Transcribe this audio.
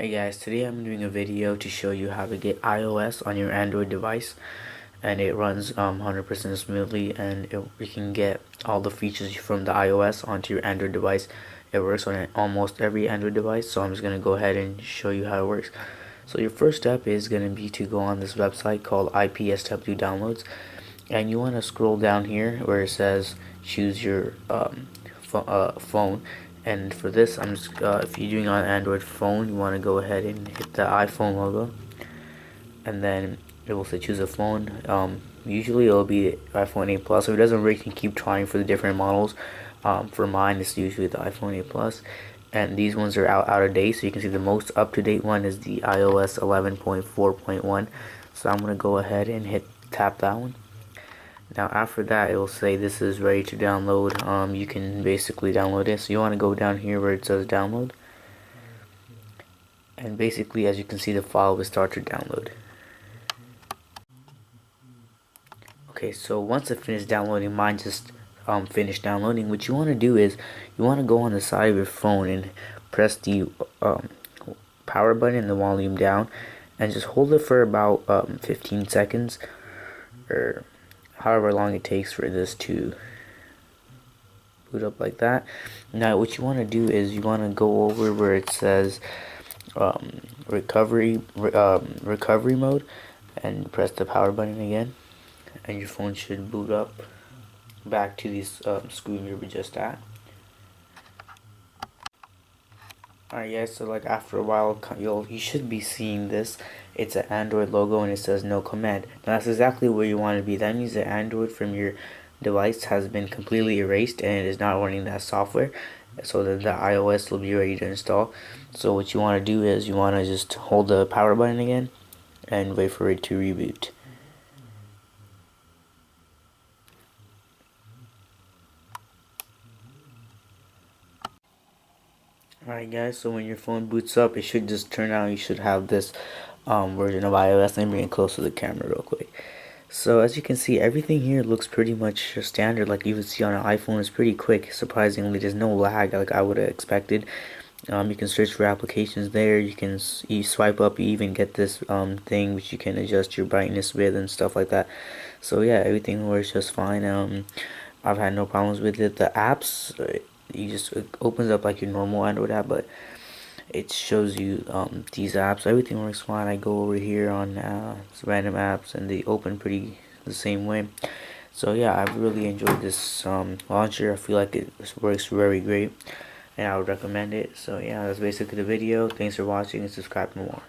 Hey guys, today I'm doing a video to show you how to get iOS on your Android device, and it runs 100% smoothly, and you can get all the features from the iOS onto your Android device. It works on almost every Android device, so I'm just going to go ahead and show you how it works. So your first step is going to be to go on this website called IPSW Downloads, and you want to scroll down here where it says choose your phone. And for this, I'm just if you're doing on Android phone, you want to go ahead and hit the iPhone logo, and then it will say choose a phone. Usually it'll be iPhone 8 Plus. If it doesn't work, you can keep trying for the different models. For mine, it's usually the iPhone 8 Plus, and these ones are out of date. So you can see the most up-to-date one is the iOS 11.4.1. So I'm gonna go ahead and tap that one. Now after that, it will say this is ready to download. You can basically download it. So you want to go down here where it says download, and basically, as you can see, the file will start to download. Okay, so once it finished downloading, mine just finished downloading. What you want to do is you want to go on the side of your phone and press the power button and the volume down, and just hold it for about 15 seconds or however long it takes for this to boot up like that. Now what you want to do is you want to go over where it says recovery mode, and press the power button again, and your phone should boot up back to this screen you were just at. Alright guys, so like after a while you should be seeing this. It's an Android logo and it says no command. Now that's exactly where you want to be. That means the Android from your device has been completely erased and it is not running that software, so that the iOS will be ready to install. So what you want to do is you want to just hold the power button again and wait for it to reboot. Alright guys, so when your phone boots up, it should just turn out you should have this version of iOS. Let me bring it close to the camera real quick. So as you can see, everything here looks pretty much standard, like you would see on an iPhone. It's pretty quick, surprisingly. There's no lag like I would have expected. You can search for applications there. You swipe up, you even get this thing which you can adjust your brightness with and stuff like that. So yeah, everything works just fine. I've had no problems with it. The apps, it opens up like your normal Android app, but it shows you these apps. Everything works fine. I go over here on random apps and they open pretty the same way. So yeah, I've really enjoyed this launcher. I feel like it works very great and I would recommend it. So yeah, that's basically the video. Thanks for watching and subscribe for more.